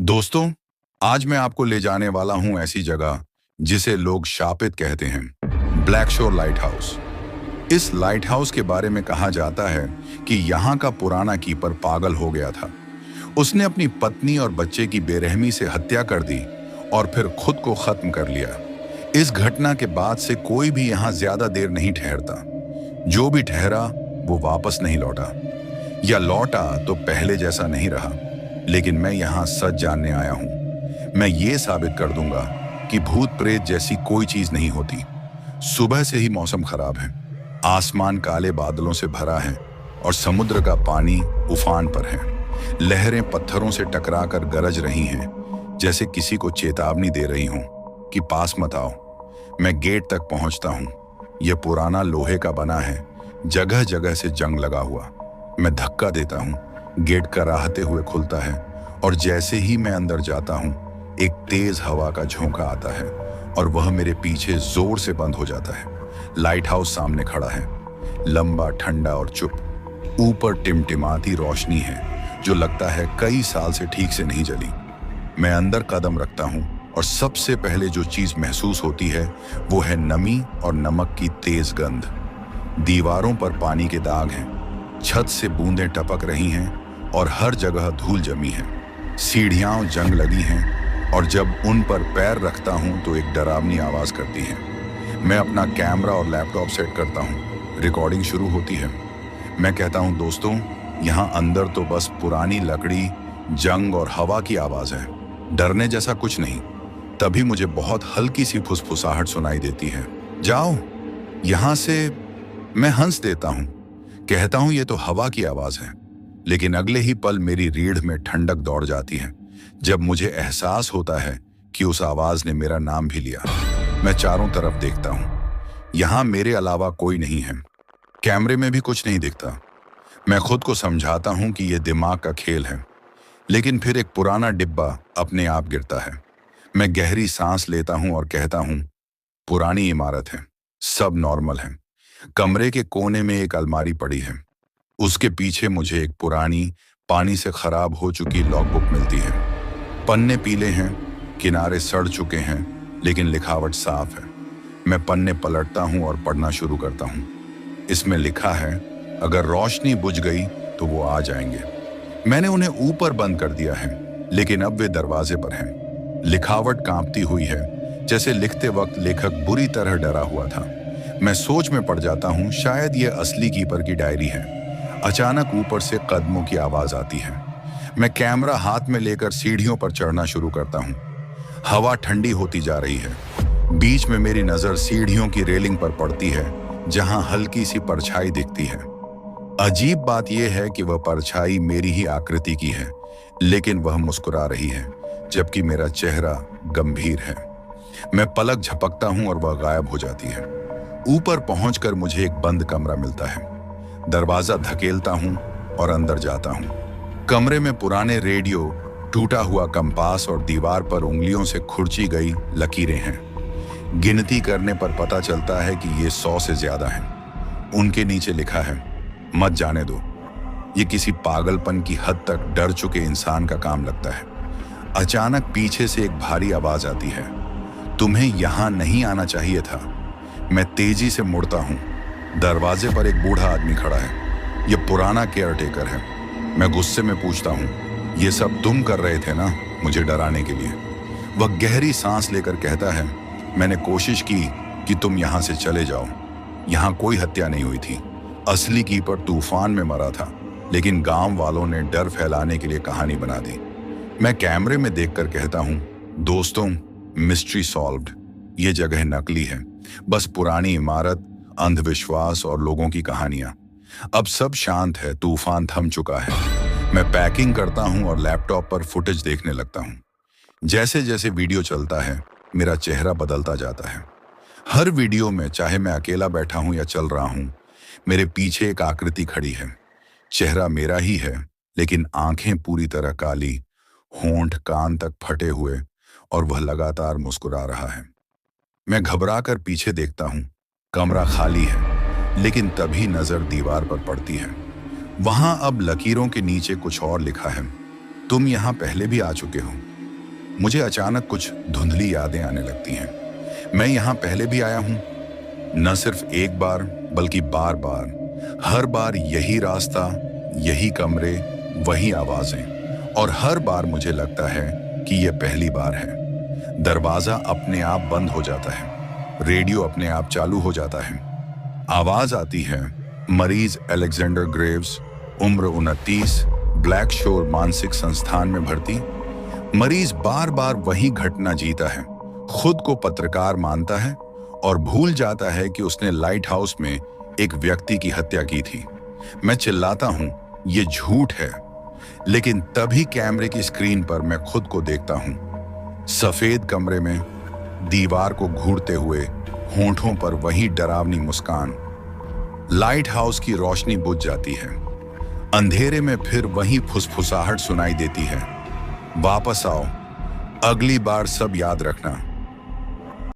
दोस्तों, आज मैं आपको ले जाने वाला हूं ऐसी जगह जिसे लोग शापित कहते हैं, ब्लैक शोर लाइट हाउस। इस लाइट हाउस के बारे में कहा जाता है कि यहाँ का पुराना कीपर पागल हो गया था। उसने अपनी पत्नी और बच्चे की बेरहमी से हत्या कर दी और फिर खुद को खत्म कर लिया। इस घटना के बाद से कोई भी यहाँ ज्यादा देर नहीं ठहरता। जो भी ठहरा वो वापस नहीं लौटा, या लौटा तो पहले जैसा नहीं रहा। लेकिन मैं यहाँ सच जानने आया हूँ। मैं ये साबित कर दूंगा कि भूत प्रेत जैसी कोई चीज नहीं होती। सुबह से ही मौसम खराब है, आसमान काले बादलों से भरा है और समुद्र का पानी उफान पर है। लहरें पत्थरों से टकराकर गरज रही हैं, जैसे किसी को चेतावनी दे रही हूं कि पास मत आओ। मैं गेट तक पहुंचता हूं। यह पुराना लोहे का बना है, जगह जगह से जंग लगा हुआ। मैं धक्का देता हूं, गेट कराहते हुए खुलता है और जैसे ही मैं अंदर जाता हूं, एक तेज हवा का झोंका आता है और वह मेरे पीछे जोर से बंद हो जाता है। लाइट हाउस सामने खड़ा है, लंबा, ठंडा और चुप। ऊपर टिमटिमाती रोशनी है जो लगता है कई साल से ठीक से नहीं जली। मैं अंदर कदम रखता हूं और सबसे पहले जो चीज महसूस होती है वो है नमी और नमक की तेज गंध। दीवारों पर पानी के दाग हैं, छत से बूंदें टपक रही हैं और हर जगह धूल जमी है। सीढ़ियां जंग लगी हैं और जब उन पर पैर रखता हूं तो एक डरावनी आवाज करती है। मैं अपना कैमरा और लैपटॉप सेट करता हूं। रिकॉर्डिंग शुरू होती है। मैं कहता हूं, दोस्तों, यहां अंदर तो बस पुरानी लकड़ी, जंग और हवा की आवाज है, डरने जैसा कुछ नहीं। तभी मुझे बहुत हल्की सी फुसफुसाहट सुनाई देती है, जाओ यहां से। मैं हंस देता हूं, कहता हूं ये तो हवा की आवाज है। लेकिन अगले ही पल मेरी रीढ़ में ठंडक दौड़ जाती है जब मुझे एहसास होता है कि उस आवाज ने मेरा नाम भी लिया। मैं चारों तरफ देखता हूं, यहां मेरे अलावा कोई नहीं है। कैमरे में भी कुछ नहीं दिखता। मैं खुद को समझाता हूं कि यह दिमाग का खेल है। लेकिन फिर एक पुराना डिब्बा अपने आप गिरता है। मैं गहरी सांस लेता हूं और कहता हूं, पुरानी इमारत है, सब नॉर्मल है। कमरे के कोने में एक अलमारी पड़ी है। उसके पीछे मुझे एक पुरानी, पानी से खराब हो चुकी लॉगबुक मिलती है। पन्ने पीले हैं, किनारे सड़ चुके हैं, लेकिन लिखावट साफ है। मैं पन्ने पलटता हूं और पढ़ना शुरू करता हूं। इसमें लिखा है, अगर रोशनी बुझ गई तो वो आ जाएंगे। मैंने उन्हें ऊपर बंद कर दिया है, लेकिन अब वे दरवाजे पर हैं। लिखावट कांपती हुई है, जैसे लिखते वक्त लेखक बुरी तरह डरा हुआ था। मैं सोच में पड़ जाता हूं, शायद यह असली कीपर की डायरी है। अचानक ऊपर से कदमों की आवाज आती है। मैं कैमरा हाथ में लेकर सीढ़ियों पर चढ़ना शुरू करता हूं। हवा ठंडी होती जा रही है। बीच में मेरी नजर सीढ़ियों की रेलिंग पर पड़ती है, जहां हल्की सी परछाई दिखती है। अजीब बात यह है कि वह परछाई मेरी ही आकृति की है, लेकिन वह मुस्कुरा रही है, जबकि मेरा चेहरा गंभीर है। मैं पलक झपकता हूं और वह गायब हो जाती है। ऊपर पहुंचकर मुझे एक बंद कमरा मिलता है। दरवाजा धकेलता हूं और अंदर जाता हूं। कमरे में पुराने रेडियो, टूटा हुआ कंपास और दीवार पर उंगलियों से खुरची गई लकीरें हैं। गिनती करने पर पता चलता है कि ये 100 से ज्यादा हैं। उनके नीचे लिखा है, मत जाने दो। ये किसी पागलपन की हद तक डर चुके इंसान का काम लगता है। अचानक पीछे से एक भारी आवाज आती है, तुम्हें यहां नहीं आना चाहिए था। मैं तेजी से मुड़ता हूं। दरवाजे पर एक बूढ़ा आदमी खड़ा है। यह पुराना केयरटेकर है। मैं गुस्से में पूछता हूं, ये सब तुम कर रहे थे ना, मुझे डराने के लिए? वह गहरी सांस लेकर कहता है, मैंने कोशिश की कि तुम यहां से चले जाओ। यहां कोई हत्या नहीं हुई थी। असली कीपर तूफान में मरा था, लेकिन गांव वालों ने डर फैलाने के लिए कहानी बना दी। मैं कैमरे में देखकर कहता हूं, दोस्तों, मिस्ट्री सॉल्व्ड। ये जगह नकली है, बस पुरानी इमारत, अंधविश्वास और लोगों की कहानियां। अब सब शांत है, तूफान थम चुका है। मैं पैकिंग करता हूं और लैपटॉप पर फुटेज देखने लगता हूं। जैसे जैसे वीडियो चलता है, मेरा चेहरा बदलता जाता है। हर वीडियो में, चाहे मैं अकेला बैठा हूं या चल रहा हूं, मेरे पीछे एक आकृति खड़ी है। चेहरा मेरा ही है, लेकिन आंखें पूरी तरह काली, होंठ कान तक फटे हुए, और वह लगातार मुस्कुरा रहा है। मैं घबराकर पीछे देखता हूं। कमरा खाली है, लेकिन तभी नजर दीवार पर पड़ती है। वहां अब लकीरों के नीचे कुछ और लिखा है, तुम यहां पहले भी आ चुके हो। मुझे अचानक कुछ धुंधली यादें आने लगती हैं। मैं यहाँ पहले भी आया हूँ, न सिर्फ एक बार बल्कि बार बार। हर बार यही रास्ता, यही कमरे, वही आवाजें, और हर बार मुझे लगता है कि यह पहली बार है। दरवाजा अपने आप बंद हो जाता है, रेडियो अपने आप चालू हो जाता है। आवाज आती है, मरीज अलेक्जेंडर ग्रेव्स, उम्र 29, ब्लैक शोर मानसिक संस्थान में भर्ती। मरीज बार बार वही घटना जीता है, खुद को पत्रकार मानता है और भूल जाता है कि उसने लाइट हाउस में एक व्यक्ति की हत्या की थी। मैं चिल्लाता हूं, ये झूठ है, लेकिन तभी कैमरे की स्क्रीन पर मैं खुद को देखता हूं, सफेद कमरे में, दीवार को घूरते हुए, होंठों पर वही डरावनी मुस्कान। लाइट हाउस की रोशनी बुझ जाती है, अंधेरे में फिर वही फुसफुसाहट सुनाई देती है, वापस आओ, अगली बार सब याद रखना।